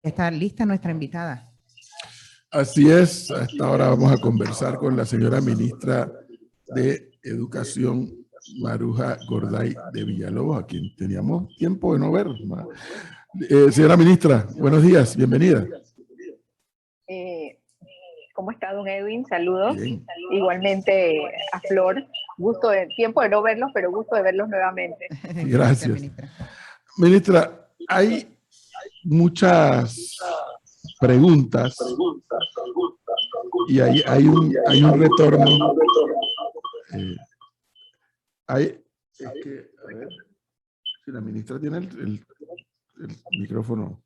Está lista nuestra invitada. Así es, a esta hora vamos a conversar con la señora ministra de Educación, Maruja Gorday de Villalobos, a quien teníamos tiempo de no ver. Señora ministra, buenos días, bienvenida. ¿Cómo está, don Edwin? Saludos. Bien. Igualmente a Flor. Tiempo de no verlos, pero gusto de verlos nuevamente. Gracias. Ministra. Ministra, hay muchas preguntas y hay un retorno. A ver si la ministra tiene el micrófono,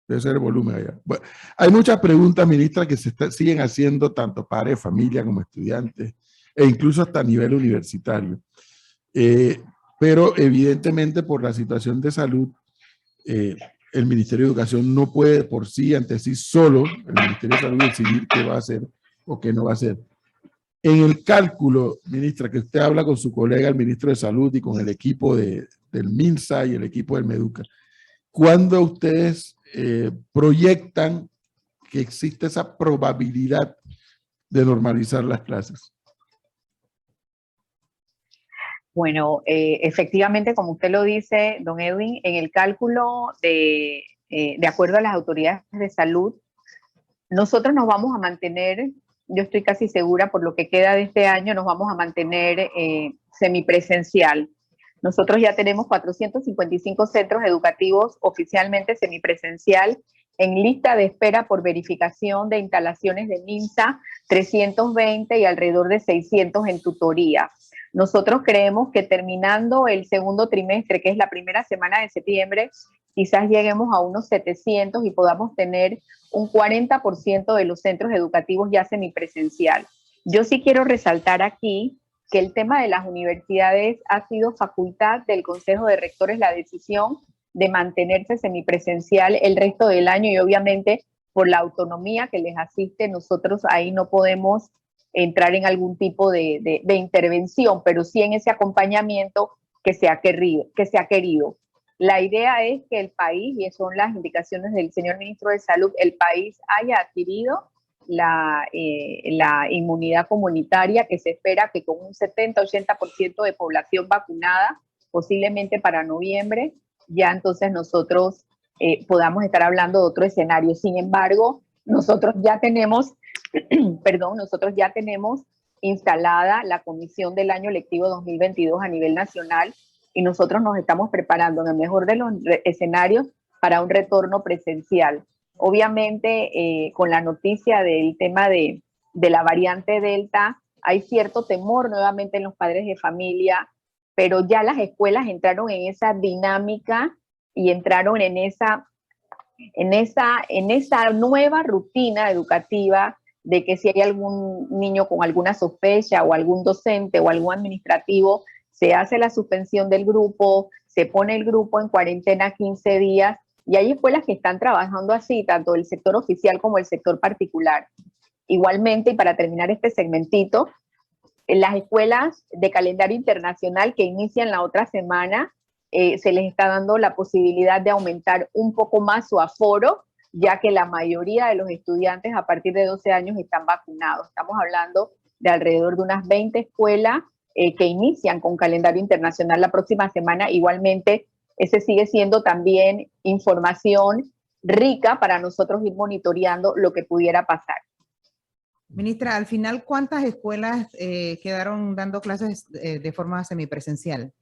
debe ser el volumen allá. Bueno, hay muchas preguntas, ministra, que siguen haciendo tanto padres, familia como estudiantes e incluso hasta a nivel universitario. Pero evidentemente por la situación de salud, el Ministerio de Educación no puede por sí, ante sí solo, el Ministerio de Salud decidir qué va a hacer o qué no va a hacer. En el cálculo, ministra, que usted habla con su colega, el ministro de Salud, y con el equipo del MINSA y el equipo del MEDUCA, ¿cuándo ustedes proyectan que existe esa probabilidad de normalizar las clases? Bueno, efectivamente, como usted lo dice, don Edwin, en el cálculo de acuerdo a las autoridades de salud, nosotros nos vamos a mantener, yo estoy casi segura, por lo que queda de este año, nos vamos a mantener semipresencial. Nosotros ya tenemos 455 centros educativos oficialmente semipresencial, en lista de espera por verificación de instalaciones de MINSA, 320 y alrededor de 600 en tutoría. Nosotros creemos que terminando el segundo trimestre, que es la primera semana de septiembre, quizás lleguemos a unos 700 y podamos tener un 40% de los centros educativos ya semipresencial. Yo sí quiero resaltar aquí que el tema de las universidades ha sido facultad del Consejo de Rectores la decisión de mantenerse semipresencial el resto del año y obviamente por la autonomía que les asiste, nosotros ahí no podemos entrar en algún tipo de intervención, pero sí en ese acompañamiento que se ha querido. La idea es que el país, y son las indicaciones del señor ministro de Salud, el país haya adquirido la inmunidad comunitaria que se espera que con un 70-80% de población vacunada, posiblemente para noviembre, ya entonces nosotros podamos estar hablando de otro escenario. Sin embargo, nosotros ya tenemos instalada la comisión del año lectivo 2022 a nivel nacional y nosotros nos estamos preparando en el mejor de los escenarios para un retorno presencial. Obviamente, con la noticia del tema de la variante Delta, hay cierto temor nuevamente en los padres de familia, pero ya las escuelas entraron en esa dinámica y entraron en esa nueva rutina educativa de que si hay algún niño con alguna sospecha o algún docente o algún administrativo, se hace la suspensión del grupo, se pone el grupo en cuarentena 15 días y hay escuelas que están trabajando así, tanto el sector oficial como el sector particular. Igualmente, y para terminar este segmentito, en las escuelas de calendario internacional que inician la otra semana, se les está dando la posibilidad de aumentar un poco más su aforo, ya que la mayoría de los estudiantes a partir de 12 años están vacunados. Estamos hablando de alrededor de unas 20 escuelas que inician con calendario internacional la próxima semana. Igualmente, ese sigue siendo también información rica para nosotros ir monitoreando lo que pudiera pasar. Ministra, al final, ¿cuántas escuelas quedaron dando clases de forma semipresencial?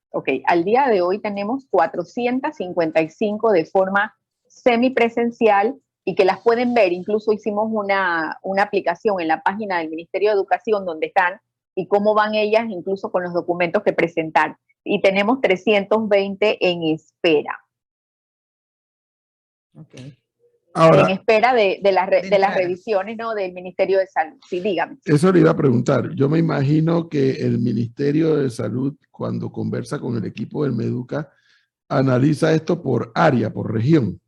Ok, al día de hoy tenemos 455 de forma semipresencial y que las pueden ver. Incluso hicimos una aplicación en la página del Ministerio de Educación donde están y cómo van ellas, incluso con los documentos que presentar. Y tenemos 320 en espera. Okay. Ahora, en espera de las revisiones, ¿no?, del Ministerio de Salud. Sí, dígame. Eso le iba a preguntar. Yo me imagino que el Ministerio de Salud, cuando conversa con el equipo del MEDUCA, analiza esto por área, por región.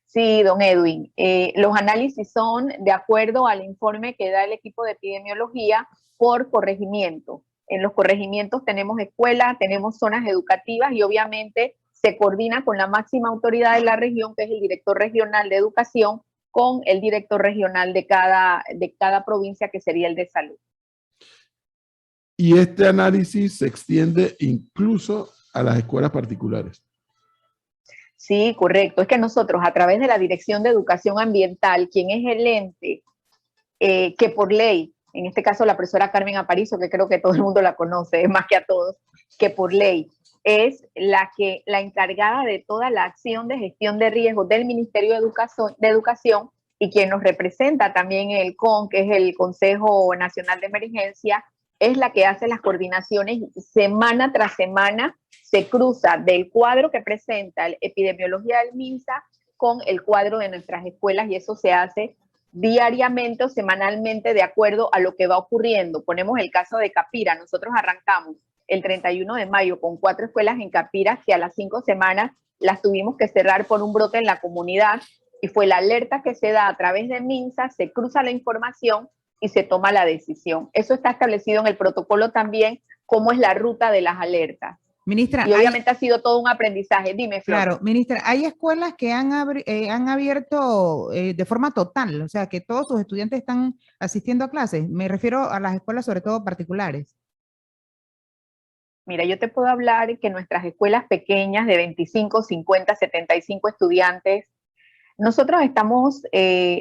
Sí, don Edwin. Los análisis son de acuerdo al informe que da el equipo de epidemiología por corregimiento. En los corregimientos tenemos escuelas, tenemos zonas educativas y obviamente se coordina con la máxima autoridad de la región, que es el director regional de educación, con el director regional de cada provincia, que sería el de salud. Y este análisis se extiende incluso a las escuelas particulares. Sí, correcto. Es que nosotros, a través de la Dirección de Educación Ambiental, quien es el ente que por ley, en este caso la profesora Carmen Aparicio, que creo que todo el mundo la conoce, más que a todos, que por ley es la encargada de toda la acción de gestión de riesgos del Ministerio de Educación, y quien nos representa también el CON, que es el Consejo Nacional de Emergencia, es la que hace las coordinaciones semana tras semana. Se cruza del cuadro que presenta la epidemiología del MINSA con el cuadro de nuestras escuelas, y eso se hace diariamente o semanalmente de acuerdo a lo que va ocurriendo. Ponemos el caso de Capira. Nosotros arrancamos el 31 de mayo con 4 escuelas en Capira, que a las 5 semanas las tuvimos que cerrar por un brote en la comunidad, y fue la alerta que se da a través de MINSA, se cruza la información y se toma la decisión. Eso está establecido en el protocolo también, cómo es la ruta de las alertas. Ministra, y obviamente ha sido todo un aprendizaje. Dime, Flor. Claro, ministra, hay escuelas que han abierto de forma total, o sea, que todos sus estudiantes están asistiendo a clases. Me refiero a las escuelas, sobre todo particulares. Mira, yo te puedo hablar que nuestras escuelas pequeñas de 25, 50, 75 estudiantes, nosotros estamos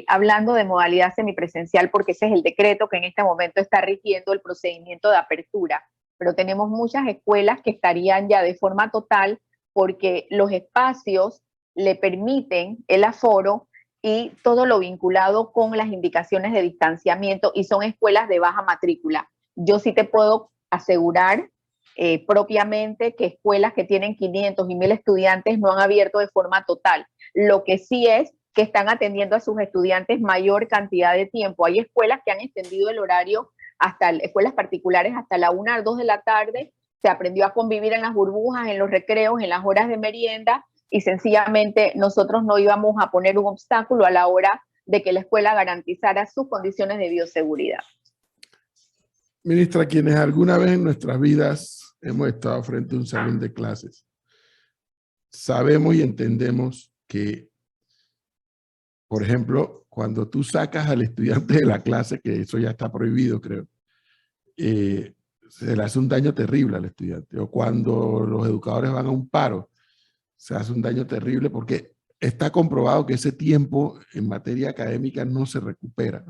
hablando de modalidad semipresencial porque ese es el decreto que en este momento está rigiendo el procedimiento de apertura. Pero tenemos muchas escuelas que estarían ya de forma total porque los espacios le permiten el aforo y todo lo vinculado con las indicaciones de distanciamiento, y son escuelas de baja matrícula. Yo sí te puedo asegurar propiamente que escuelas que tienen 500 y 1000 estudiantes no han abierto de forma total. Lo que sí es que están atendiendo a sus estudiantes mayor cantidad de tiempo. Hay escuelas que han extendido el horario, escuelas particulares, hasta la 1 o 2 de la tarde. Se aprendió a convivir en las burbujas, en los recreos, en las horas de merienda, y sencillamente nosotros no íbamos a poner un obstáculo a la hora de que la escuela garantizara sus condiciones de bioseguridad. Ministra, quienes alguna vez en nuestras vidas hemos estado frente a un salón de clases, sabemos y entendemos que, por ejemplo, cuando tú sacas al estudiante de la clase, que eso ya está prohibido, creo, se le hace un daño terrible al estudiante. O cuando los educadores van a un paro, se hace un daño terrible porque está comprobado que ese tiempo en materia académica no se recupera.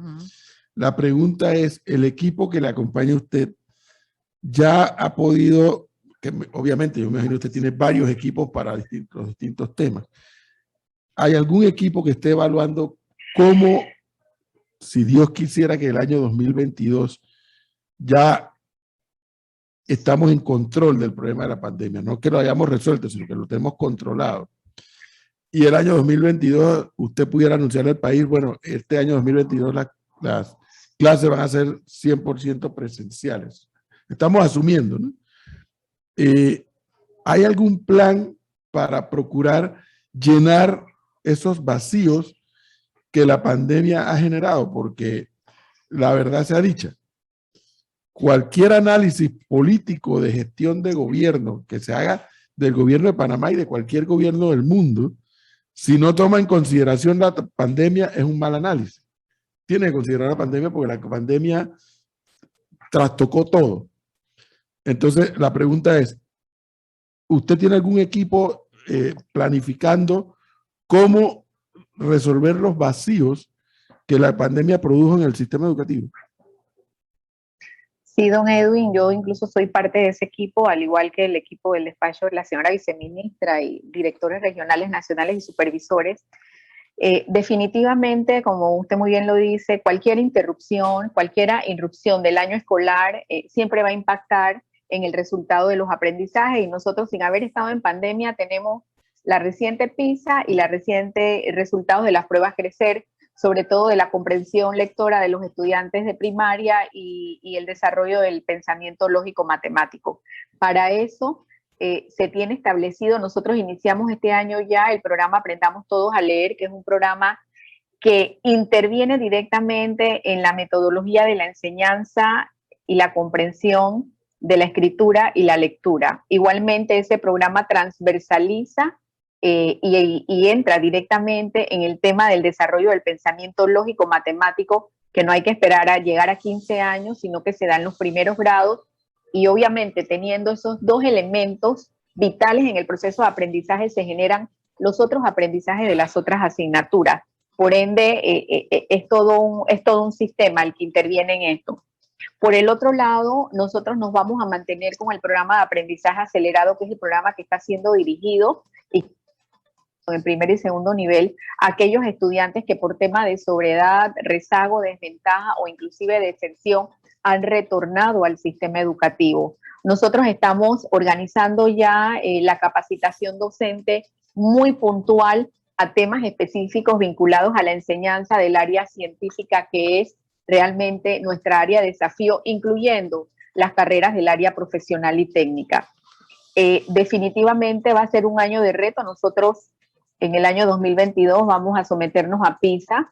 La pregunta es, ¿el equipo que le acompaña a usted ya ha podido, que obviamente yo me imagino que usted tiene varios equipos para los distintos temas, ¿hay algún equipo que esté evaluando cómo, si Dios quisiera que el año 2022 ya estamos en control del problema de la pandemia? No que lo hayamos resuelto, sino que lo tenemos controlado. Y el año 2022 usted pudiera anunciarle al país, bueno, este año 2022 las clases van a ser 100% presenciales. Estamos asumiendo, ¿no? ¿Hay algún plan para procurar llenar esos vacíos que la pandemia ha generado? Porque la verdad sea dicha, cualquier análisis político de gestión de gobierno que se haga del gobierno de Panamá y de cualquier gobierno del mundo, si no toma en consideración la pandemia, es un mal análisis. Tiene que considerar la pandemia porque la pandemia trastocó todo. Entonces, la pregunta es, ¿usted tiene algún equipo planificando cómo resolver los vacíos que la pandemia produjo en el sistema educativo? Sí, don Edwin, yo incluso soy parte de ese equipo, al igual que el equipo del despacho de la señora viceministra y directores regionales, nacionales y supervisores. Definitivamente, como usted muy bien lo dice, cualquier irrupción del año escolar siempre va a impactar en el resultado de los aprendizajes, y nosotros, sin haber estado en pandemia, tenemos la reciente PISA y la reciente resultados de las pruebas Crecer, sobre todo de la comprensión lectora de los estudiantes de primaria y el desarrollo del pensamiento lógico matemático. Para eso se tiene establecido, nosotros iniciamos este año ya el programa Aprendamos Todos a Leer, que es un programa que interviene directamente en la metodología de la enseñanza y la comprensión de la escritura y la lectura. Igualmente, ese programa transversaliza y entra directamente en el tema del desarrollo del pensamiento lógico-matemático, que no hay que esperar a llegar a 15 años, sino que se da en los primeros grados, y obviamente teniendo esos dos elementos vitales en el proceso de aprendizaje se generan los otros aprendizajes de las otras asignaturas. Por ende, es todo un sistema el que interviene en esto. Por el otro lado, nosotros nos vamos a mantener con el programa de aprendizaje acelerado, que es el programa que está siendo dirigido y en primer y segundo nivel a aquellos estudiantes que por tema de sobriedad, rezago, desventaja o inclusive deserción han retornado al sistema educativo. Nosotros estamos organizando ya la capacitación docente muy puntual a temas específicos vinculados a la enseñanza del área científica, que es realmente nuestra área de desafío, incluyendo las carreras del área profesional y técnica. Definitivamente va a ser un año de reto. Nosotros en el año 2022 vamos a someternos a PISA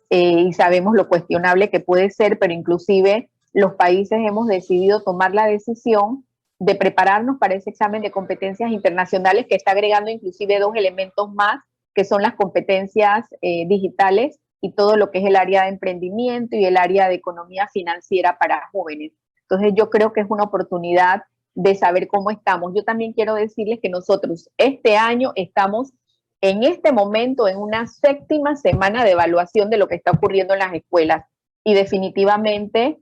y sabemos lo cuestionable que puede ser, pero inclusive los países hemos decidido tomar la decisión de prepararnos para ese examen de competencias internacionales que está agregando inclusive dos elementos más, que son las competencias digitales y todo lo que es el área de emprendimiento y el área de economía financiera para jóvenes. Entonces yo creo que es una oportunidad de saber cómo estamos. Yo también quiero decirles que nosotros este año estamos en este momento en una 7ª semana de evaluación de lo que está ocurriendo en las escuelas y definitivamente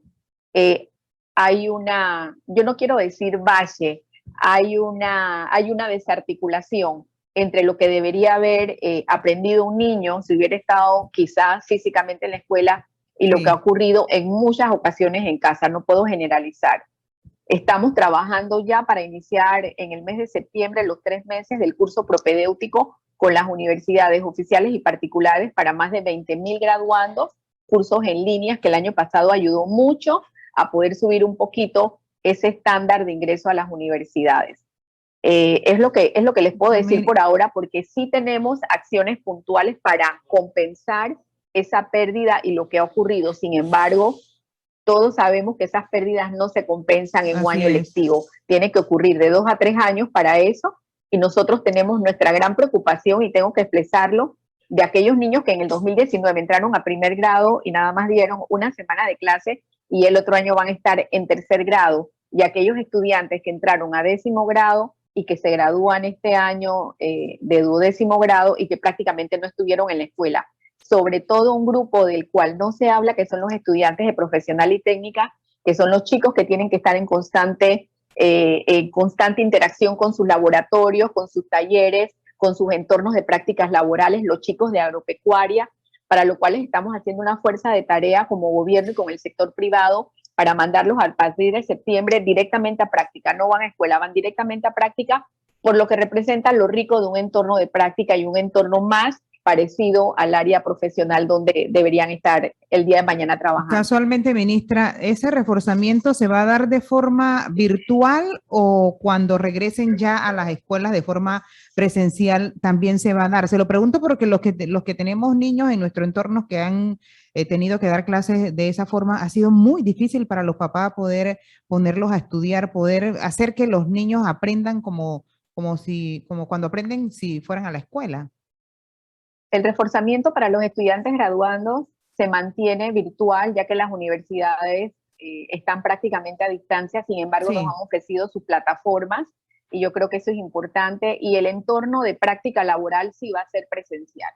hay una, yo no quiero decir valle, hay una desarticulación entre lo que debería haber aprendido un niño si hubiera estado quizás físicamente en la escuela y lo que ha ocurrido en muchas ocasiones en casa. No puedo generalizar. Estamos trabajando ya para iniciar en el mes de septiembre los 3 meses del curso propedéutico con las universidades oficiales y particulares para más de 20,000 graduandos, cursos en línea que el año pasado ayudó mucho a poder subir un poquito ese estándar de ingreso a las universidades. Es lo que les puedo decir por ahora, porque sí tenemos acciones puntuales para compensar esa pérdida y lo que ha ocurrido. Sin embargo, todos sabemos que esas pérdidas no se compensan en un año lectivo. Tiene que ocurrir de 2 a 3 años para eso, y nosotros tenemos nuestra gran preocupación, y tengo que expresarlo, de aquellos niños que en el 2019 entraron a primer grado y nada más dieron una semana de clase y el otro año van a estar en tercer grado, y aquellos estudiantes que entraron a 10º grado y que se gradúan este año de 12º grado y que prácticamente no estuvieron en la escuela. Sobre todo un grupo del cual no se habla, que son los estudiantes de profesional y técnica, que son los chicos que tienen que estar en constante interacción con sus laboratorios, con sus talleres, con sus entornos de prácticas laborales, los chicos de agropecuaria, para lo cual estamos haciendo una fuerza de tarea como gobierno y con el sector privado para mandarlos a partir de septiembre directamente a práctica. No van a escuela, van directamente a práctica, por lo que representa lo rico de un entorno de práctica y un entorno más parecido al área profesional donde deberían estar el día de mañana trabajando. Casualmente, ministra, ¿ese reforzamiento se va a dar de forma virtual o cuando regresen ya a las escuelas de forma presencial también se va a dar? Se lo pregunto porque los que tenemos niños en nuestro entorno que han tenido que dar clases de esa forma, ha sido muy difícil para los papás poder ponerlos a estudiar, poder hacer que los niños aprendan como cuando aprenden si fueran a la escuela. El reforzamiento para los estudiantes graduandos se mantiene virtual, ya que las universidades están prácticamente a distancia. Sin embargo, nos han ofrecido sus plataformas y yo creo que eso es importante. Y el entorno de práctica laboral sí va a ser presencial.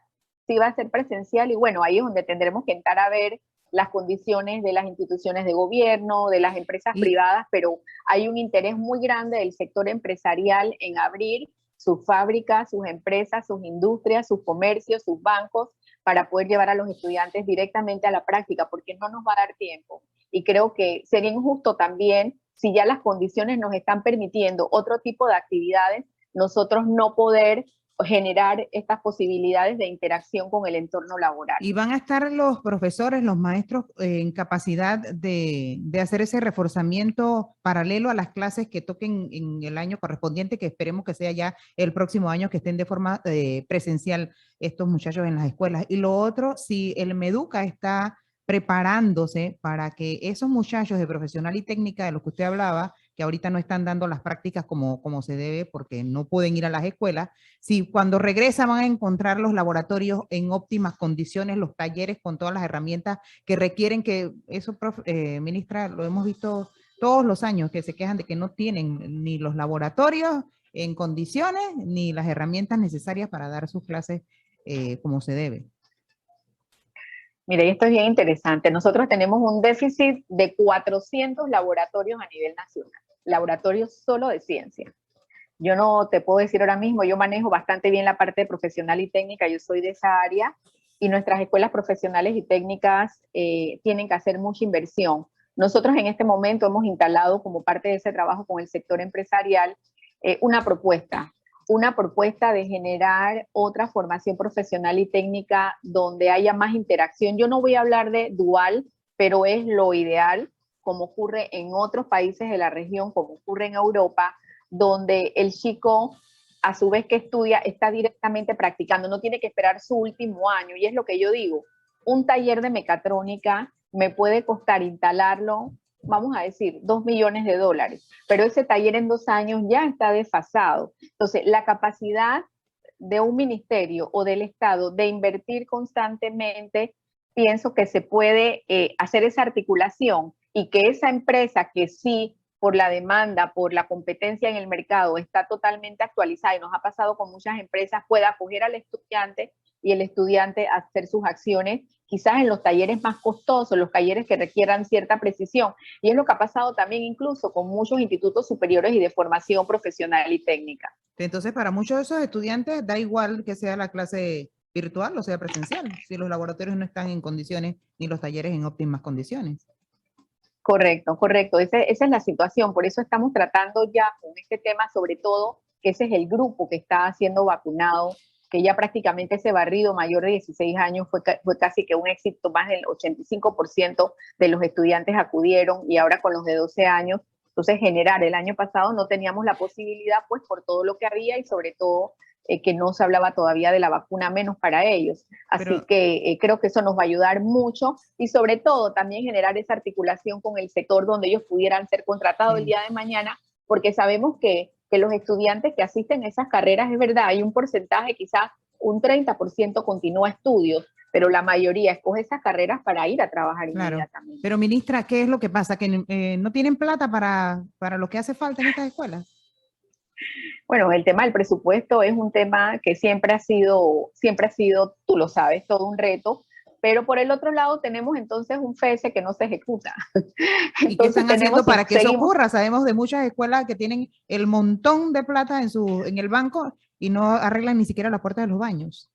Sí va a ser presencial, y bueno, ahí es donde tendremos que entrar a ver las condiciones de las instituciones de gobierno, de las empresas privadas, pero hay un interés muy grande del sector empresarial en abrir sus fábricas, sus empresas, sus industrias, sus comercios, sus bancos, para poder llevar a los estudiantes directamente a la práctica, porque no nos va a dar tiempo. Y creo que sería injusto también, si ya las condiciones nos están permitiendo otro tipo de actividades, nosotros no poder generar estas posibilidades de interacción con el entorno laboral. ¿Y van a estar los profesores, los maestros en capacidad de hacer ese reforzamiento paralelo a las clases que toquen en el año correspondiente, que esperemos que sea ya el próximo año, que estén de forma presencial estos muchachos en las escuelas? Y lo otro, si el Meduca está preparándose para que esos muchachos de profesional y técnica de los que usted hablaba, que ahorita no están dando las prácticas como se debe porque no pueden ir a las escuelas, si cuando regresan van a encontrar los laboratorios en óptimas condiciones, los talleres con todas las herramientas que requieren, que eso, ministra, lo hemos visto todos los años, que se quejan de que no tienen ni los laboratorios en condiciones, ni las herramientas necesarias para dar sus clases como se debe. Mire, esto es bien interesante. Nosotros tenemos un déficit de 400 laboratorios a nivel nacional, laboratorios solo de ciencia. Yo no te puedo decir ahora mismo, yo manejo bastante bien la parte profesional y técnica, yo soy de esa área, y nuestras escuelas profesionales y técnicas tienen que hacer mucha inversión. Nosotros en este momento hemos instalado como parte de ese trabajo con el sector empresarial una propuesta de generar otra formación profesional y técnica donde haya más interacción. Yo no voy a hablar de dual, pero es lo ideal, como ocurre en otros países de la región, como ocurre en Europa, donde el chico, a su vez que estudia, está directamente practicando, no tiene que esperar su último año. Y es lo que yo digo, un taller de mecatrónica me puede costar instalarlo, vamos a decir, $2 millones, pero ese taller en 2 años ya está desfasado. Entonces, la capacidad de un ministerio o del Estado de invertir constantemente, pienso que se puede hacer esa articulación y que esa empresa que sí, por la demanda, por la competencia en el mercado, está totalmente actualizada, y nos ha pasado con muchas empresas, pueda acoger al estudiante y el estudiante hacer sus acciones, quizás en los talleres más costosos, los talleres que requieran cierta precisión. Y es lo que ha pasado también incluso con muchos institutos superiores y de formación profesional y técnica. Entonces, para muchos de esos estudiantes da igual que sea la clase virtual o sea presencial, si los laboratorios no están en condiciones ni los talleres en óptimas condiciones. Correcto, correcto. Esa es la situación. Por eso estamos tratando ya con este tema, sobre todo, que ese es el grupo que está siendo vacunado, que ya prácticamente ese barrido mayor de 16 años fue casi que un éxito, más del 85% de los estudiantes acudieron, y ahora con los de 12 años, entonces generar, el año pasado no teníamos la posibilidad, pues por todo lo que había, y sobre todo que no se hablaba todavía de la vacuna, menos para ellos. Así que creo que eso nos va a ayudar mucho, y sobre todo también generar esa articulación con el sector donde ellos pudieran ser contratados el día de mañana, porque sabemos que los estudiantes que asisten a esas carreras, es verdad, hay un porcentaje, quizás un 30% continúa estudios, pero la mayoría escoge esas carreras para ir a trabajar inmediatamente. Pero ministra, ¿qué es lo que pasa? ¿Que no tienen plata para lo que hace falta en estas escuelas? Bueno, el tema del presupuesto es un tema que siempre ha sido, tú lo sabes, todo un reto, pero por el otro lado tenemos entonces un FESE que no se ejecuta. ¿Y qué están haciendo para que eso ocurra? Sabemos de muchas escuelas que tienen el montón de plata en el banco y no arreglan ni siquiera las puertas de los baños.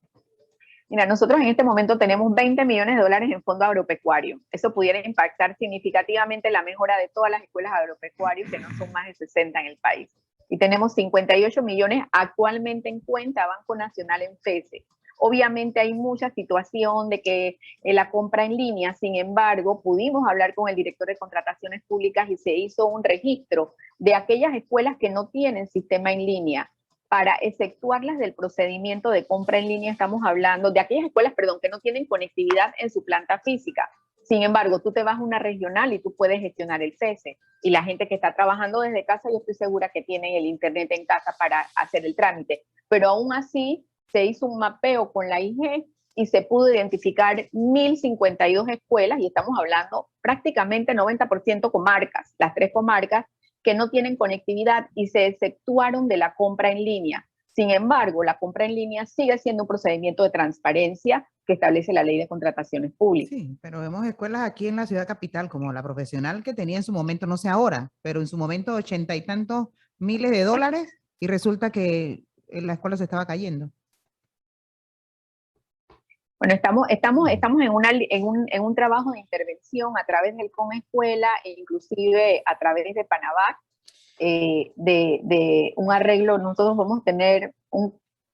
Mira, nosotros en este momento tenemos $20 millones en fondo agropecuario. Eso pudiera impactar significativamente la mejora de todas las escuelas agropecuarias, que no son más de 60 en el país. Y tenemos 58 millones actualmente en cuenta Banco Nacional en FESE. Obviamente hay mucha situación de que la compra en línea, sin embargo, pudimos hablar con el director de contrataciones públicas y se hizo un registro de aquellas escuelas que no tienen sistema en línea para efectuarlas del procedimiento de compra en línea. Estamos hablando de aquellas escuelas, que no tienen conectividad en su planta física. Sin embargo, tú te vas a una regional y tú puedes gestionar el FESE. Y la gente que está trabajando desde casa, yo estoy segura que tienen el internet en casa para hacer el trámite. Pero aún así, se hizo un mapeo con la IG y se pudo identificar 1.052 escuelas, y estamos hablando prácticamente 90% comarcas, las 3 comarcas, que no tienen conectividad y se efectuaron de la compra en línea. Sin embargo, la compra en línea sigue siendo un procedimiento de transparencia que establece la Ley de Contrataciones Públicas. Sí, pero vemos escuelas aquí en la ciudad capital, como la profesional que tenía en su momento, no sé ahora, pero en su momento 80 y tantos miles de dólares, y resulta que la escuela se estaba cayendo. Bueno, estamos en un trabajo de intervención a través del Conescuela e inclusive a través de Panavac, de un arreglo. Nosotros vamos a tener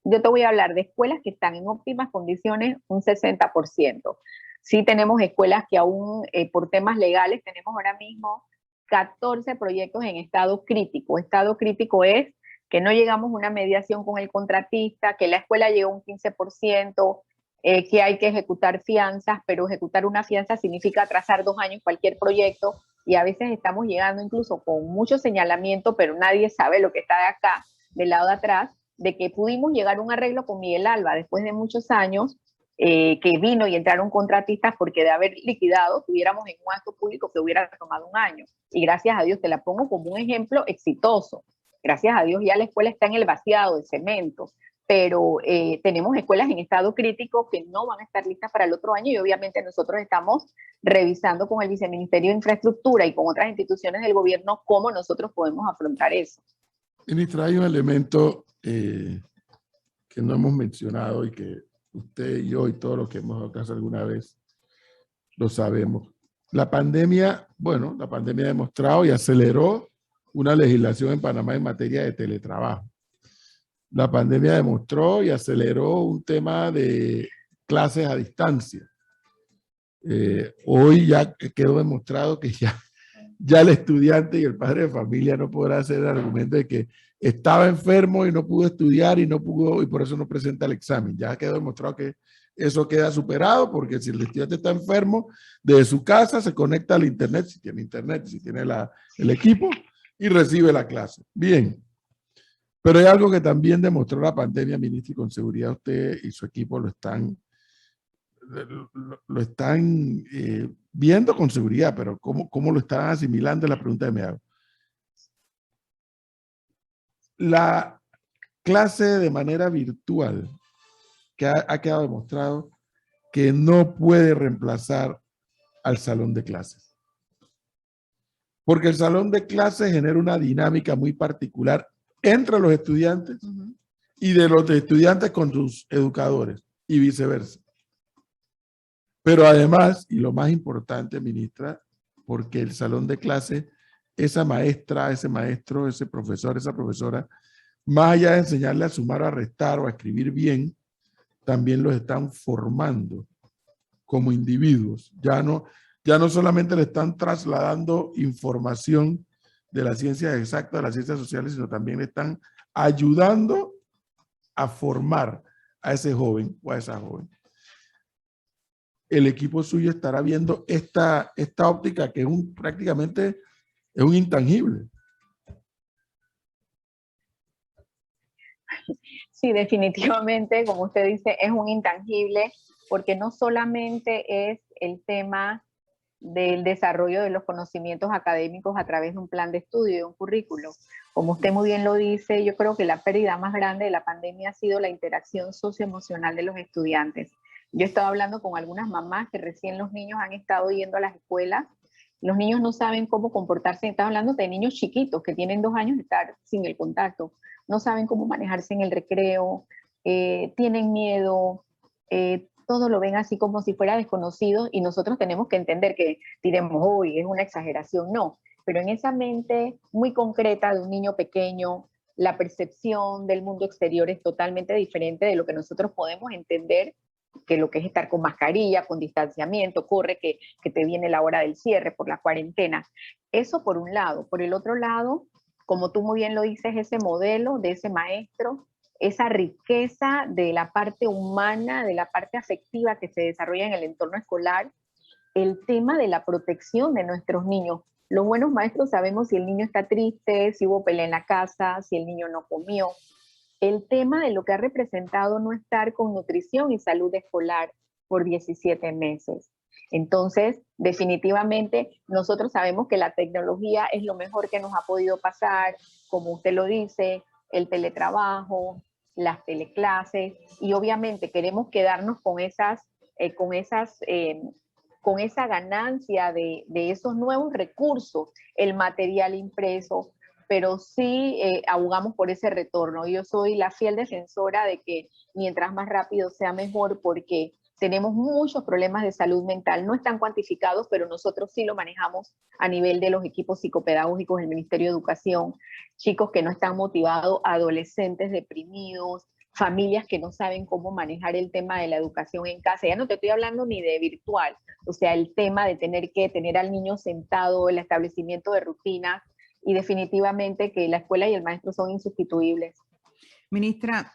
yo te voy a hablar de escuelas que están en óptimas condiciones, un 60%. Sí tenemos escuelas que aún por temas legales tenemos ahora mismo 14 proyectos en estado crítico. Estado crítico es que no llegamos a una mediación con el contratista, que la escuela llegó a un 15%, que hay que ejecutar fianzas, pero ejecutar una fianza significa atrasar 2 años cualquier proyecto, y a veces estamos llegando incluso con mucho señalamiento, pero nadie sabe lo que está de acá, del lado de atrás, de que pudimos llegar a un arreglo con Miguel Alba después de muchos años, que vino y entraron contratistas, porque de haber liquidado, tuviéramos en un acto público que hubiera tomado un año. Y gracias a Dios, te la pongo como un ejemplo exitoso. Gracias a Dios ya la escuela está en el vaciado de cemento, pero tenemos escuelas en estado crítico que no van a estar listas para el otro año, y obviamente nosotros estamos revisando con el Viceministerio de Infraestructura y con otras instituciones del gobierno cómo nosotros podemos afrontar eso. Ministra, hay un elemento que no hemos mencionado y que usted y yo y todos los que hemos dado clase alguna vez lo sabemos. La pandemia, bueno, la pandemia ha demostrado y aceleró una legislación en Panamá en materia de teletrabajo. La pandemia demostró y aceleró un tema de clases a distancia. Hoy ya quedó demostrado que ya el estudiante y el padre de familia no podrá hacer el argumento de que estaba enfermo y no pudo estudiar y por eso no presenta el examen. Ya quedó demostrado que eso queda superado, porque si el estudiante está enfermo, desde su casa se conecta al internet, si tiene el equipo, y recibe la clase. Bien. Pero hay algo que también demostró la pandemia, ministro, y con seguridad usted y su equipo lo están viendo con seguridad, pero ¿cómo lo están asimilando? Es la pregunta que me hago. La clase de manera virtual, que ha quedado demostrado que no puede reemplazar al salón de clases. Porque el salón de clases genera una dinámica muy particular entre los estudiantes y de los estudiantes con sus educadores y viceversa. Pero además, y lo más importante, ministra, porque el salón de clase, esa maestra, ese maestro, ese profesor, esa profesora, más allá de enseñarle a sumar, a restar o a escribir bien, también los están formando como individuos. Ya no solamente le están trasladando información de las ciencias exactas, de las ciencias sociales, sino también le están ayudando a formar a ese joven o a esa joven. El equipo suyo estará viendo esta óptica que prácticamente es un intangible. Sí, definitivamente, como usted dice, es un intangible, porque no solamente es el tema del desarrollo de los conocimientos académicos a través de un plan de estudio y de un currículo. Como usted muy bien lo dice, yo creo que la pérdida más grande de la pandemia ha sido la interacción socioemocional de los estudiantes. Yo he estado hablando con algunas mamás que recién los niños han estado yendo a las escuelas. Los niños no saben cómo comportarse. Estás hablando de niños chiquitos que tienen 2 años de estar sin el contacto. No saben cómo manejarse en el recreo, tienen miedo, todo lo ven así como si fuera desconocido, y nosotros tenemos que entender que diremos, uy, es una exageración. No, pero en esa mente muy concreta de un niño pequeño, la percepción del mundo exterior es totalmente diferente de lo que nosotros podemos entender, que lo que es estar con mascarilla, con distanciamiento, corre que te viene la hora del cierre por la cuarentena. Eso por un lado. Por el otro lado, como tú muy bien lo dices, ese modelo de ese maestro, esa riqueza de la parte humana, de la parte afectiva que se desarrolla en el entorno escolar, el tema de la protección de nuestros niños. Los buenos maestros sabemos si el niño está triste, si hubo pelea en la casa, si el niño no comió. El tema de lo que ha representado no estar con nutrición y salud escolar por 17 meses. Entonces, definitivamente, nosotros sabemos que la tecnología es lo mejor que nos ha podido pasar, como usted lo dice, el teletrabajo, las teleclases, y obviamente queremos quedarnos con esa ganancia de esos nuevos recursos, el material impreso, pero sí abogamos por ese retorno. Yo soy la fiel defensora de que mientras más rápido sea mejor, porque tenemos muchos problemas de salud mental, no están cuantificados, pero nosotros sí lo manejamos a nivel de los equipos psicopedagógicos del Ministerio de Educación, chicos que no están motivados, adolescentes deprimidos, familias que no saben cómo manejar el tema de la educación en casa. Ya no te estoy hablando ni de virtual, o sea, el tema de tener que tener al niño sentado, el establecimiento de rutinas, y definitivamente que la escuela y el maestro son insustituibles. Ministra,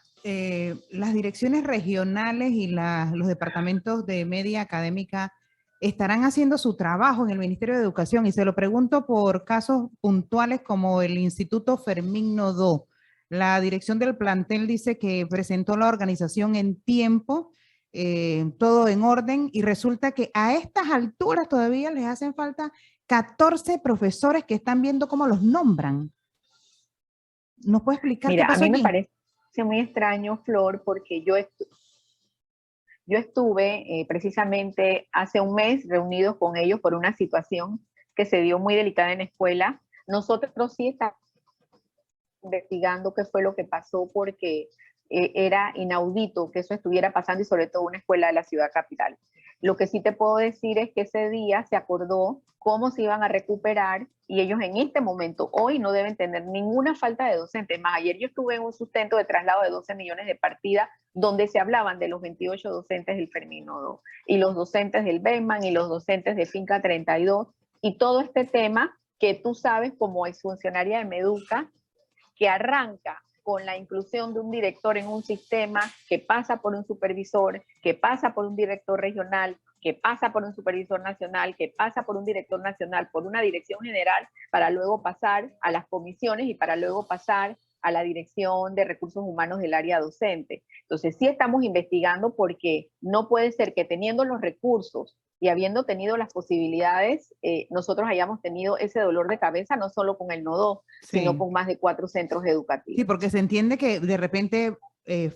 las direcciones regionales y los departamentos de media académica estarán haciendo su trabajo en el Ministerio de Educación. Y se lo pregunto por casos puntuales como el Instituto Fermín Nodó. La dirección del plantel dice que presentó la organización en tiempo, todo en orden, y resulta que a estas alturas todavía les hacen falta 14 profesores que están viendo cómo los nombran. ¿Nos puede explicar qué Mira, a pasó mí me allí? parece muy extraño, Flor, porque yo estuve precisamente hace un mes reunidos con ellos por una situación que se dio muy delicada en la escuela. Nosotros sí estamos investigando qué fue lo que pasó porque era inaudito que eso estuviera pasando y sobre todo una escuela de la ciudad capital. Lo que sí te puedo decir es que ese día se acordó cómo se iban a recuperar y ellos en este momento, hoy, no deben tener ninguna falta de docentes. Más ayer yo estuve en un sustento de traslado de 12 millones de partida donde se hablaban de los 28 docentes del Fermín Nodó y los docentes del Beyman y los docentes de Finca 32 y todo este tema que tú sabes como exfuncionaria de Meduca, que arranca con la inclusión de un director en un sistema que pasa por un supervisor, que pasa por un director regional, que pasa por un supervisor nacional, que pasa por un director nacional, por una dirección general, para luego pasar a las comisiones y para luego pasar a la dirección de recursos humanos del área docente. Entonces sí estamos investigando porque no puede ser que teniendo los recursos y habiendo tenido las posibilidades, nosotros hayamos tenido ese dolor de cabeza, no solo con el Nodó, Sí. sino con más de 4 centros educativos. Sí, porque se entiende que de repente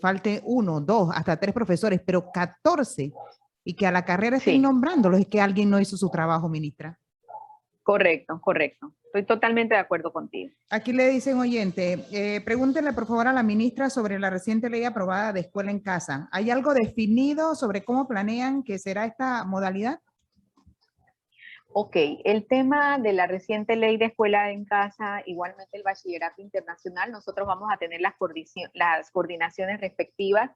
falte 1, 2, hasta 3 profesores, pero 14, y que a la carrera estén Sí. nombrándolos, es que alguien no hizo su trabajo, ministra. Correcto, correcto. Estoy totalmente de acuerdo contigo. Aquí le dicen, oyente, pregúntenle por favor a la ministra sobre la reciente ley aprobada de escuela en casa. ¿Hay algo definido sobre cómo planean que será esta modalidad? Ok, el tema de la reciente ley de escuela en casa, igualmente el bachillerato internacional, nosotros vamos a tener las coordinaciones respectivas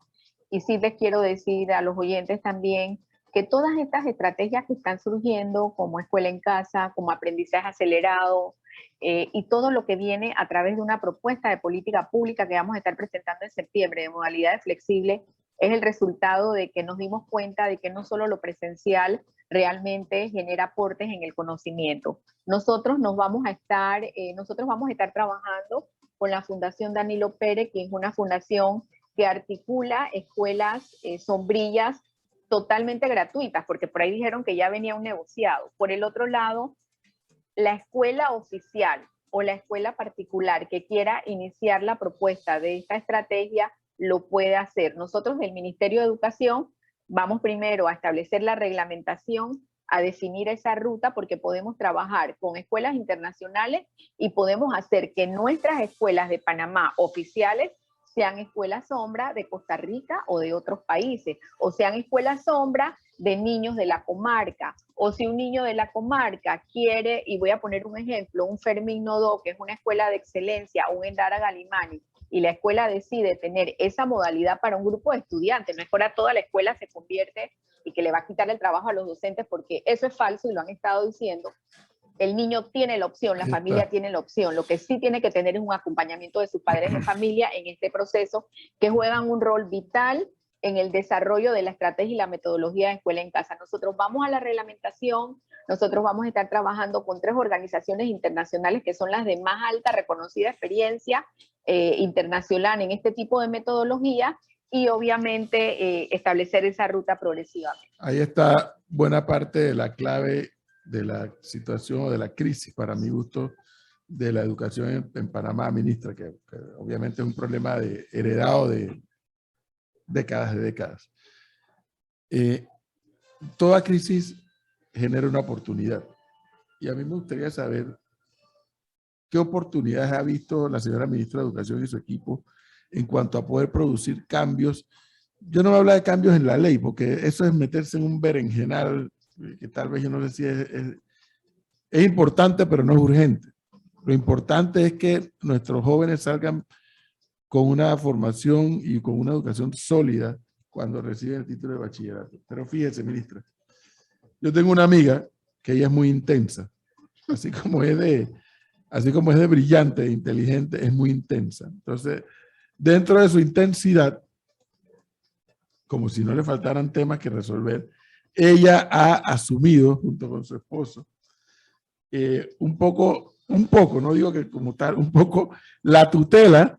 y sí les quiero decir a los oyentes también que todas estas estrategias que están surgiendo como escuela en casa, como aprendizaje acelerado y todo lo que viene a través de una propuesta de política pública que vamos a estar presentando en septiembre de modalidades flexibles, es el resultado de que nos dimos cuenta de que no solo lo presencial realmente genera aportes en el conocimiento. Nosotros vamos a estar trabajando con la Fundación Danilo Pérez, que es una fundación que articula escuelas sombrillas totalmente gratuitas, porque por ahí dijeron que ya venía un negociado. Por el otro lado, la escuela oficial o la escuela particular que quiera iniciar la propuesta de esta estrategia lo puede hacer. Nosotros del Ministerio de Educación vamos primero a establecer la reglamentación, a definir esa ruta, porque podemos trabajar con escuelas internacionales y podemos hacer que nuestras escuelas de Panamá oficiales sean escuelas sombra de Costa Rica o de otros países, o sean escuelas sombra de niños de la comarca, o si un niño de la comarca quiere, y voy a poner un ejemplo, un Fermín Nodó, que es una escuela de excelencia, un Endara Galimani, y la escuela decide tener esa modalidad para un grupo de estudiantes, no es que ahora toda la escuela se convierte y que le va a quitar el trabajo a los docentes, porque eso es falso y lo han estado diciendo. El niño tiene la opción, la familia tiene la opción, lo que sí tiene que tener es un acompañamiento de sus padres de familia en este proceso, que juegan un rol vital en el desarrollo de la estrategia y la metodología de escuela en casa. Nosotros vamos a la reglamentación, nosotros vamos a estar trabajando con 3 organizaciones internacionales que son las de más alta reconocida experiencia internacional en este tipo de metodología y obviamente establecer esa ruta progresivamente. Ahí está buena parte de la clave de la situación o de la crisis, para mi gusto, de la educación en Panamá, ministra, que obviamente es un problema heredado de décadas. Toda crisis genera una oportunidad. Y a mí me gustaría saber qué oportunidades ha visto la señora ministra de Educación y su equipo en cuanto a poder producir cambios. Yo no voy a hablar de cambios en la ley, porque eso es meterse en un berenjenal que tal vez yo no sé si es importante, pero no es urgente. Lo importante es que nuestros jóvenes salgan con una formación y con una educación sólida cuando reciben el título de bachillerato. Pero fíjese, ministra, yo tengo una amiga que ella es muy intensa, así como es de brillante e inteligente, es muy intensa. Entonces, dentro de su intensidad, como si no le faltaran temas que resolver, ella ha asumido, junto con su esposo, un poco, no digo que como tal, un poco la tutela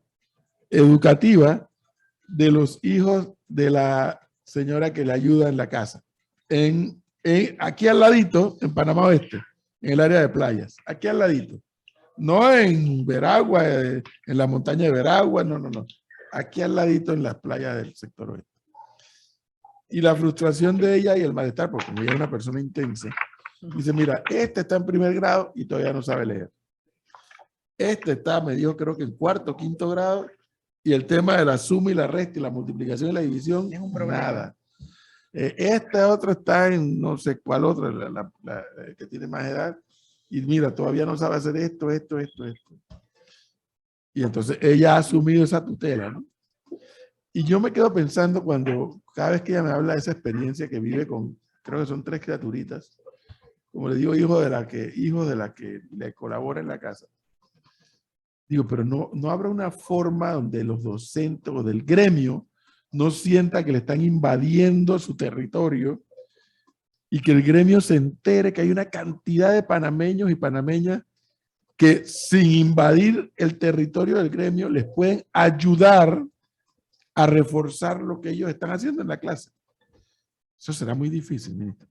educativa de los hijos de la señora que le ayuda en la casa. Aquí al ladito, en Panamá Oeste, en el área de playas, aquí al ladito. No en Veragua, en la montaña de Veragua, no. Aquí al ladito en las playas del sector oeste. Y la frustración de ella y el malestar, porque como ella es una persona intensa, dice, mira, este está en primer grado y todavía no sabe leer. Este está, me dijo, creo que en cuarto o quinto grado, y el tema de la suma y la resta y la multiplicación y la división, es un problema. nada. Este otro está en no sé cuál otro, que tiene más edad, y mira, todavía no sabe hacer esto. Y entonces ella ha asumido esa tutela, ¿no? Y yo me quedo pensando cada vez que ella me habla de esa experiencia que vive con, creo que son 3 criaturitas, como le digo, hijos de la que le colabora en la casa. Digo, pero no habrá una forma donde los docentes o del gremio no sienta que le están invadiendo su territorio y que el gremio se entere que hay una cantidad de panameños y panameñas que sin invadir el territorio del gremio les pueden ayudar a reforzar lo que ellos están haciendo en la clase. Eso será muy difícil, ministro.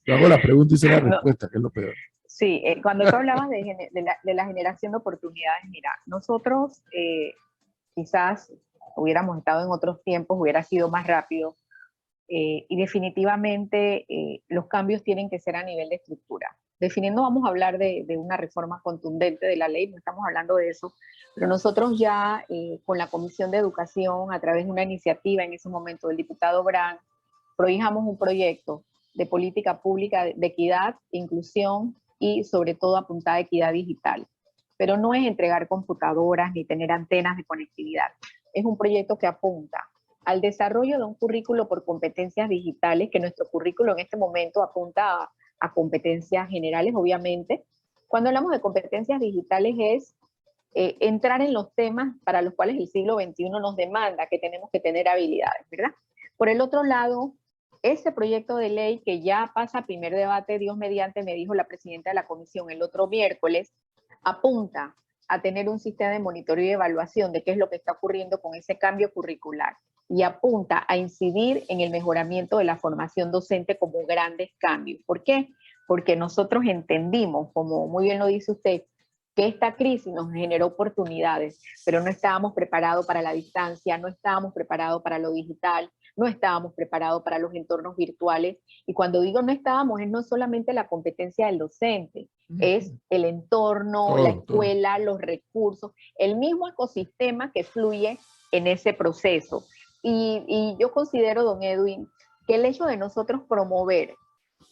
Yo hago la pregunta y hice la respuesta, que es lo peor. Sí, cuando tú hablabas de la generación de oportunidades, mira, nosotros quizás hubiéramos estado en otros tiempos, hubiera sido más rápido, y definitivamente los cambios tienen que ser a nivel de estructura. Definiendo, vamos a hablar de una reforma contundente de la ley, no estamos hablando de eso, pero nosotros ya con la Comisión de Educación, a través de una iniciativa en ese momento del diputado Brand, prohijamos un proyecto de política pública de equidad, inclusión y sobre todo apuntada a equidad digital. Pero no es entregar computadoras ni tener antenas de conectividad. Es un proyecto que apunta al desarrollo de un currículo por competencias digitales, que nuestro currículo en este momento apunta a competencias generales, obviamente. Cuando hablamos de competencias digitales es entrar en los temas para los cuales el siglo XXI nos demanda que tenemos que tener habilidades, ¿verdad? Por el otro lado, ese proyecto de ley que ya pasa a primer debate, Dios mediante, me dijo la presidenta de la comisión el otro miércoles, apunta a tener un sistema de monitoreo y evaluación de qué es lo que está ocurriendo con ese cambio curricular y apunta a incidir en el mejoramiento de la formación docente como grandes cambios. ¿Por qué? Porque nosotros entendimos, como muy bien lo dice usted, que esta crisis nos generó oportunidades, pero no estábamos preparados para la distancia, no estábamos preparados para lo digital, no estábamos preparados para los entornos virtuales. Y cuando digo no estábamos, es no solamente la competencia del docente, es el entorno, la escuela, los recursos, el mismo ecosistema que fluye en ese proceso. Y yo considero, don Edwin, que el hecho de nosotros promover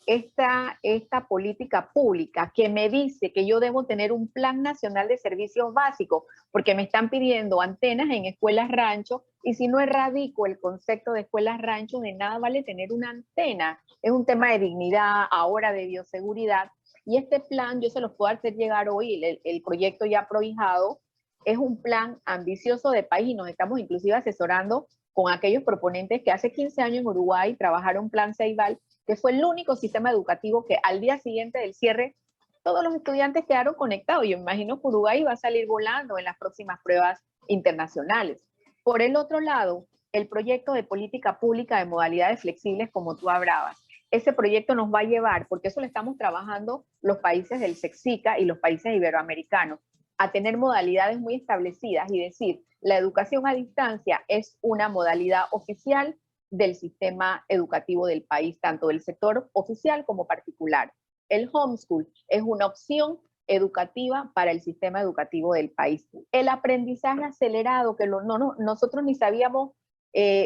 esta política pública que me dice que yo debo tener un plan nacional de servicios básicos, porque me están pidiendo antenas en escuelas rancho, y si no erradico el concepto de escuelas rancho, de nada vale tener una antena. Es un tema de dignidad, ahora de bioseguridad, y este plan yo se los puedo hacer llegar hoy, el proyecto ya prohijado, es un plan ambicioso de país, y nos estamos inclusive asesorando con aquellos proponentes que hace 15 años en Uruguay trabajaron Plan Ceibal, que fue el único sistema educativo que al día siguiente del cierre todos los estudiantes quedaron conectados. Yo imagino que Uruguay va a salir volando en las próximas pruebas internacionales. Por el otro lado, el proyecto de política pública de modalidades flexibles, como tú hablabas, ese proyecto nos va a llevar, porque eso lo estamos trabajando los países del SEXICA y los países iberoamericanos, a tener modalidades muy establecidas y decir, la educación a distancia es una modalidad oficial del sistema educativo del país, tanto del sector oficial como particular. El homeschool es una opción educativa para el sistema educativo del país. El aprendizaje acelerado, que nosotros ni sabíamos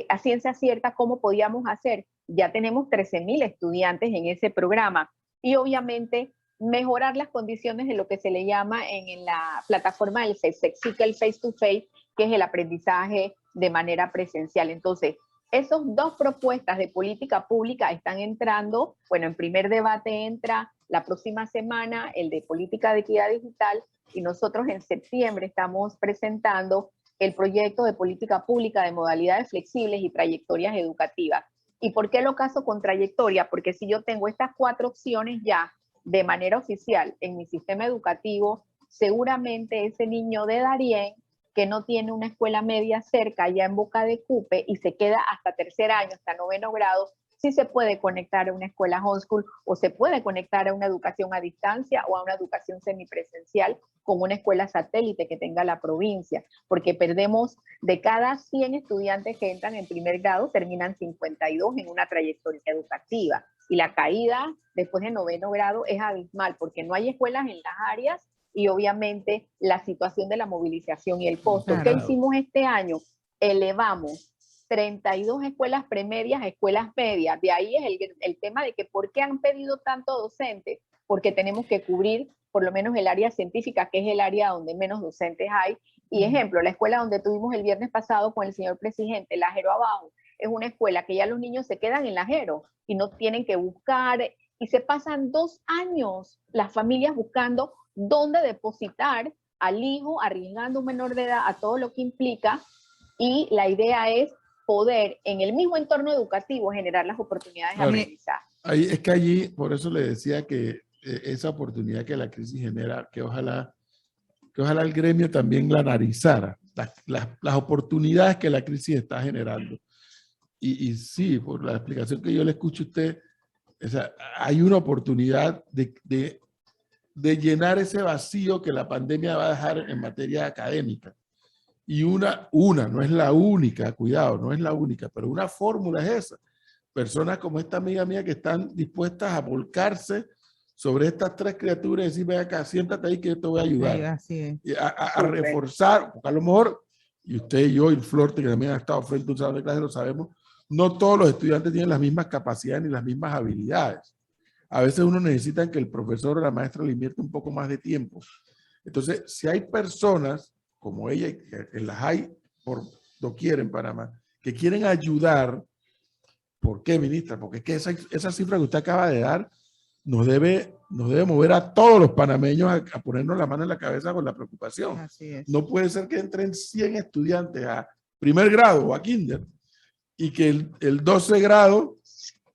a ciencia cierta cómo podíamos hacer, ya tenemos 13,000 estudiantes en ese programa, y obviamente mejorar las condiciones de lo que se le llama en la plataforma del SEXICA, el face to face, que es el aprendizaje de manera presencial. Entonces, esas dos propuestas de política pública están entrando, bueno, en primer debate entra la próxima semana el de política de equidad digital, y nosotros en septiembre estamos presentando el proyecto de política pública de modalidades flexibles y trayectorias educativas. ¿Y por qué lo caso con trayectoria? Porque si yo tengo estas 4 opciones ya de manera oficial en mi sistema educativo, seguramente ese niño de Darién que no tiene una escuela media cerca, ya en Boca de Cupe, y se queda hasta tercer año, hasta 9º grado, sí se puede conectar a una escuela homeschool o se puede conectar a una educación a distancia o a una educación semipresencial con una escuela satélite que tenga la provincia, porque perdemos de cada 100 estudiantes que entran en primer grado, terminan 52 en una trayectoria educativa. Y la caída después de 9º grado es abismal, porque no hay escuelas en las áreas y obviamente la situación de la movilización y el costo. Claro. ¿Qué hicimos este año? Elevamos 32 escuelas premedias a escuelas medias. De ahí es el tema de que ¿por qué han pedido tanto docente? Porque tenemos que cubrir por lo menos el área científica, que es el área donde menos docentes hay. Y ejemplo, la escuela donde tuvimos el viernes pasado con el señor presidente, la Jero Abajo, es una escuela que ya los niños se quedan en la Jero y no tienen que buscar, y se pasan 2 años las familias buscando dónde depositar al hijo, arriesgando un menor de edad a todo lo que implica, y la idea es poder en el mismo entorno educativo generar las oportunidades de aprendizaje. Es que allí, por eso le decía que esa oportunidad que la crisis genera, que ojalá el gremio también la analizara, las oportunidades que la crisis está generando. Y sí, por la explicación que yo le escucho a usted, o sea, hay una oportunidad de llenar ese vacío que la pandemia va a dejar en materia académica. Y una, no es la única, cuidado, no es la única, pero una fórmula es esa. Personas como esta amiga mía que están dispuestas a volcarse sobre estas 3 criaturas y decir, ven acá, siéntate ahí que yo te voy a ayudar. Así es. Y a reforzar, porque a lo mejor, y usted y yo y Florte, que también ha estado frente a un salón de clase, lo sabemos, no todos los estudiantes tienen las mismas capacidades ni las mismas habilidades. A veces uno necesita que el profesor o la maestra le invierta un poco más de tiempo. Entonces, si hay personas como ella, que las hay por doquier en Panamá, que quieren ayudar, ¿por qué, ministra? Porque es que esa cifra que usted acaba de dar nos debe mover a todos los panameños a ponernos la mano en la cabeza con la preocupación. Así es. No puede ser que entren 100 estudiantes a primer grado o a kinder y que el 12 grado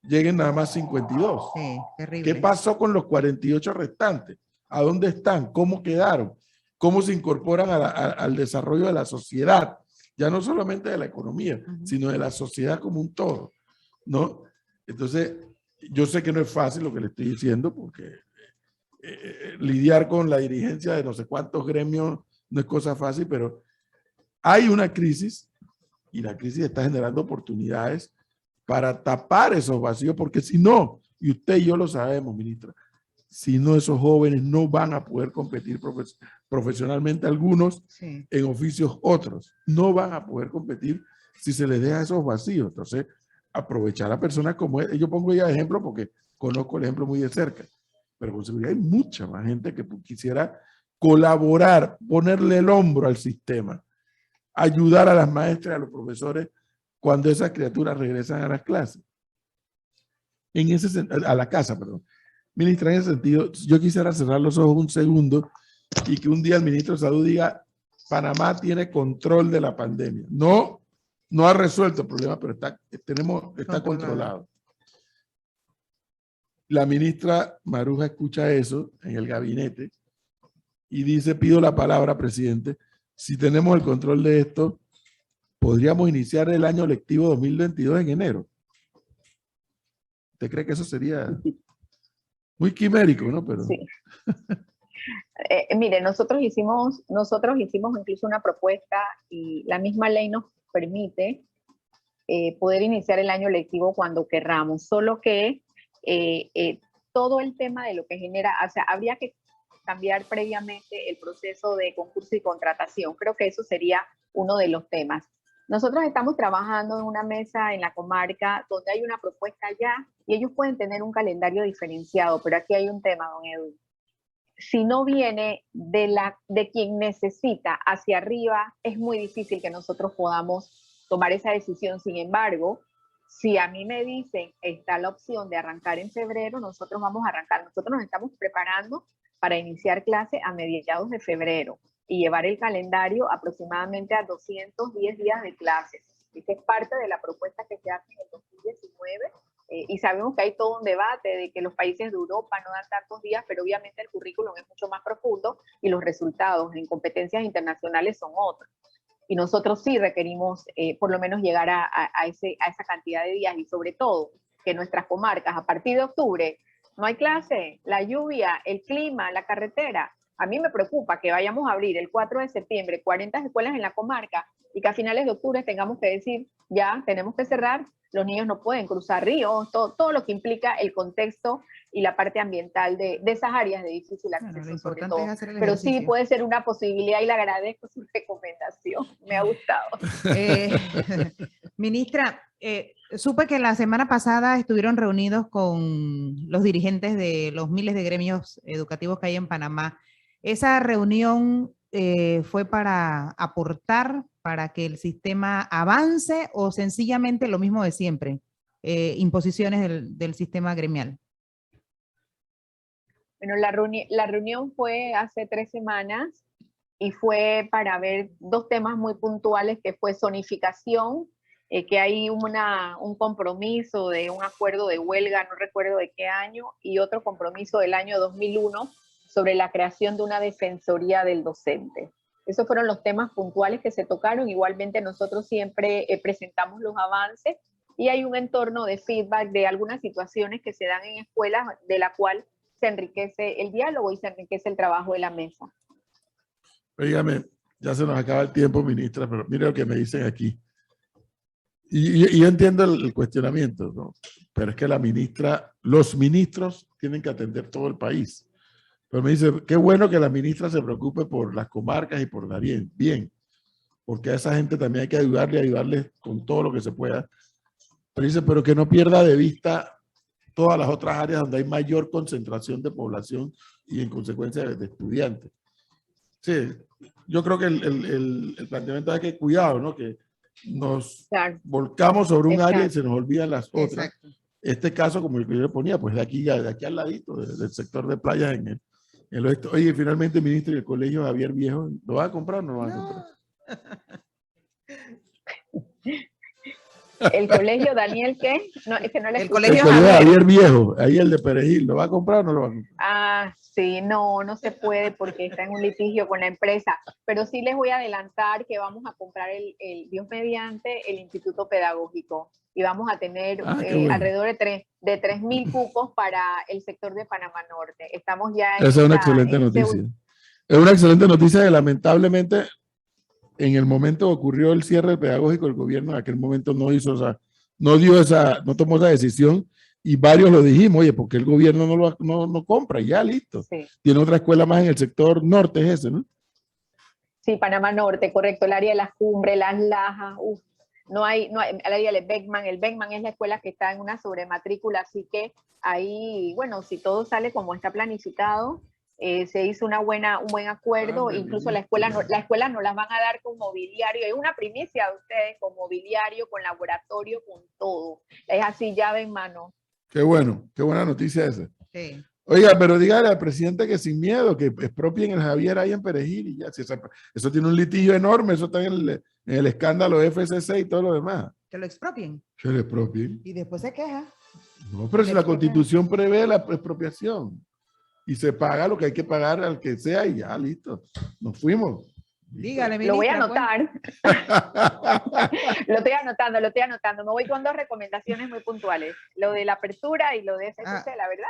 lleguen nada más 52. Sí, terrible. ¿Qué pasó con los 48 restantes? ¿A dónde están? ¿Cómo quedaron? ¿Cómo se incorporan al desarrollo de la sociedad? Ya no solamente de la economía, sino de la sociedad como un todo, ¿no? Entonces, yo sé que no es fácil lo que le estoy diciendo, porque lidiar con la dirigencia de no sé cuántos gremios no es cosa fácil, pero hay una crisis y la crisis está generando oportunidades para tapar esos vacíos, porque si no, y usted y yo lo sabemos, ministra, si no, esos jóvenes no van a poder competir profesionalmente, algunos en oficios, otros no van a poder competir si se les deja esos vacíos. Entonces, aprovechar a personas como él. Yo pongo ya ejemplo porque conozco el ejemplo muy de cerca, pero con seguridad hay mucha más gente que quisiera colaborar, ponerle el hombro al sistema, ayudar a las maestras, a los profesores, cuando esas criaturas regresan a las clases. A la casa, perdón. Ministra, en ese sentido, yo quisiera cerrar los ojos un segundo y que un día el ministro de Salud diga, Panamá tiene control de la pandemia. No ha resuelto el problema, pero está controlado. La ministra Maruja escucha eso en el gabinete y dice, pido la palabra, presidente, si tenemos el control de esto, podríamos iniciar el año lectivo 2022 en enero. ¿Usted cree que eso sería muy quimérico, no? Pero... Sí. Mire, nosotros hicimos incluso una propuesta y la misma ley nos permite poder iniciar el año lectivo cuando querramos, solo que todo el tema de lo que genera, o sea, habría que cambiar previamente el proceso de concurso y contratación. Creo que eso sería uno de los temas. Nosotros estamos trabajando en una mesa en la comarca donde hay una propuesta ya y ellos pueden tener un calendario diferenciado, pero aquí hay un tema, don Edu. Si no viene de quien necesita hacia arriba, es muy difícil que nosotros podamos tomar esa decisión. Sin embargo, si a mí me dicen está la opción de arrancar en febrero, nosotros vamos a arrancar. Nosotros nos estamos preparando para iniciar clase a mediados de febrero y llevar el calendario aproximadamente a 210 días de clases. Esa es parte de la propuesta que se hace en el 2019 y sabemos que hay todo un debate de que los países de Europa no dan tantos días, pero obviamente el currículum es mucho más profundo y los resultados en competencias internacionales son otros. Y nosotros sí requerimos por lo menos llegar a esa cantidad de días, y sobre todo que nuestras comarcas a partir de octubre no hay clase, la lluvia, el clima, la carretera. A mí me preocupa que vayamos a abrir el 4 de septiembre 40 escuelas en la comarca y que a finales de octubre tengamos que decir, ya tenemos que cerrar, los niños no pueden cruzar ríos, todo lo que implica el contexto y la parte ambiental de esas áreas de difícil acceso, Bueno, lo sobre importante todo. es hacer el Pero sí ejercicio. puede ser una posibilidad y le agradezco su recomendación, me ha gustado. Ministra, supe que la semana pasada estuvieron reunidos con los dirigentes de los miles de gremios educativos que hay en Panamá. ¿Esa reunión fue para aportar, para que el sistema avance o sencillamente lo mismo de siempre, imposiciones del sistema gremial? Bueno, la reunión fue hace 3 semanas y fue para ver 2 temas muy puntuales, que fue zonificación, que hay un compromiso de un acuerdo de huelga, no recuerdo de qué año, y otro compromiso del año 2001 sobre la creación de una defensoría del docente. Esos fueron los temas puntuales que se tocaron. Igualmente nosotros siempre presentamos los avances y hay un entorno de feedback de algunas situaciones que se dan en escuelas, de la cual se enriquece el diálogo y se enriquece el trabajo de la mesa. Oígame, ya se nos acaba el tiempo, ministra, pero mire lo que me dicen aquí. Y yo entiendo el cuestionamiento, ¿no? Pero es que la ministra, los ministros tienen que atender todo el país. Pero me dice, qué bueno que la ministra se preocupe por las comarcas y por Darién. Bien, porque a esa gente también hay que ayudarles con todo lo que se pueda. Pero dice, pero que no pierda de vista todas las otras áreas donde hay mayor concentración de población y en consecuencia de estudiantes. Sí, yo creo que el planteamiento es que cuidado, ¿no? Que nos volcamos sobre un área y se nos olvidan las otras. Exacto. Este caso, como el que yo le ponía, pues de aquí al ladito, del sector de playas en el oeste. Oye, finalmente, ministro, el colegio Javier Viejo, ¿lo va a comprar o no lo va a comprar? ¿El colegio Daniel qué? No, es que no le El escuché. colegio El colegio Javier. Javier Viejo, ahí el de Perejil, ¿lo va a comprar o no lo va a comprar? Ah, sí, no se puede porque está en un litigio con la empresa, pero sí les voy a adelantar que vamos a comprar Dios mediante, el Instituto Pedagógico, y vamos a tener Bueno. alrededor de 3.000 cupos para el sector de Panamá Norte. Estamos ya en Esa es una excelente noticia. Es una excelente noticia que lamentablemente en el momento que ocurrió el cierre pedagógico, el gobierno en aquel momento no hizo no tomó esa decisión, y varios lo dijimos, oye, porque el gobierno no compra, ya listo. Sí. Tiene otra escuela más en el sector norte, es ese, ¿no? Sí, Panamá Norte, correcto, el área de las cumbres, las lajas, no hay, el área del Beckman, el Beckman es la escuela que está en una sobrematrícula, así que ahí, bueno, si todo sale como está planificado, se hizo un buen acuerdo, incluso la escuela nos las van a dar con mobiliario, es una primicia de ustedes, con mobiliario, con laboratorio, con todo, es así, llave en mano. Qué bueno, qué buena noticia esa. Sí. Oiga, pero dígale al presidente que sin miedo, que expropien el Javier ahí en Perejil y ya. Si eso tiene un litigio enorme, eso está en el escándalo de FCC y todo lo demás. Que lo expropien. Que lo expropien. Y después se queja. No, pero si la Constitución prevé la expropiación y se paga lo que hay que pagar al que sea y ya, listo. Nos fuimos. Dígale, ministra. Lo voy a anotar. Lo estoy anotando. Me voy con 2 recomendaciones muy puntuales. Lo de la apertura y lo de FCC, la verdad,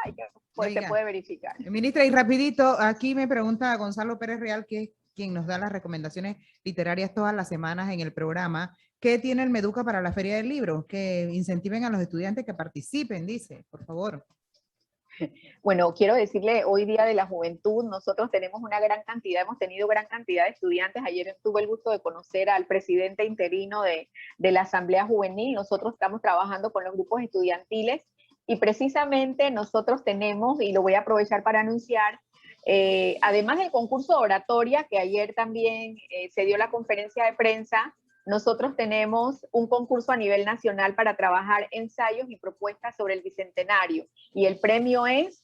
se puede verificar. Ministra, y rapidito, aquí me pregunta Gonzalo Pérez Real, que es quien nos da las recomendaciones literarias todas las semanas en el programa. ¿Qué tiene el Meduca para la Feria del Libro? Que incentiven a los estudiantes que participen, dice, por favor. Bueno, quiero decirle, hoy Día de la Juventud, nosotros tenemos hemos tenido gran cantidad de estudiantes. Ayer tuve el gusto de conocer al presidente interino de la Asamblea Juvenil. Nosotros estamos trabajando con los grupos estudiantiles y precisamente nosotros tenemos, y lo voy a aprovechar para anunciar, además del concurso de oratoria, que ayer también se dio la conferencia de prensa, nosotros tenemos un concurso a nivel nacional para trabajar ensayos y propuestas sobre el Bicentenario. Y el premio es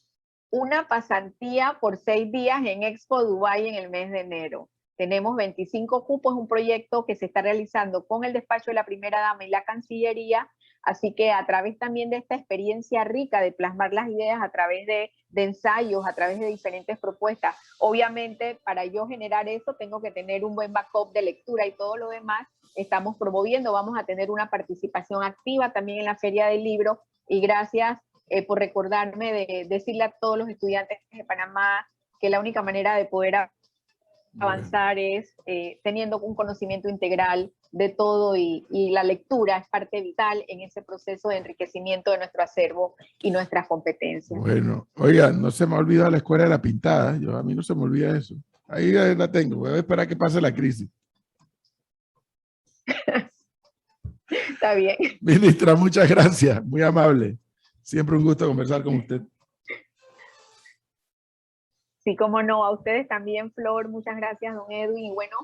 una pasantía por 6 días en Expo Dubai en el mes de enero. Tenemos 25 cupos, un proyecto que se está realizando con el despacho de la primera dama y la Cancillería Así que a través también de esta experiencia rica de plasmar las ideas a través de ensayos, a través de diferentes propuestas, obviamente para yo generar eso tengo que tener un buen backup de lectura y todo lo demás. Estamos promoviendo, vamos a tener una participación activa también en la Feria del Libro, y gracias por recordarme de decirle a todos los estudiantes de Panamá que la única manera de poder avanzar es teniendo un conocimiento integral de todo, y la lectura es parte vital en ese proceso de enriquecimiento de nuestro acervo y nuestras competencias. Bueno, oiga, no se me ha olvidado la Escuela de la Pintada. A mí no se me olvida eso. Ahí la tengo. Voy a esperar que pase la crisis. Está bien. Ministra, muchas gracias. Muy amable. Siempre un gusto conversar con usted. Sí, cómo no, a ustedes también, Flor, muchas gracias, don Edwin, y bueno,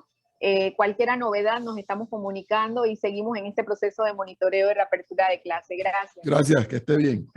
cualquier novedad nos estamos comunicando y seguimos en este proceso de monitoreo de reapertura de clase. Gracias. Gracias, que esté bien.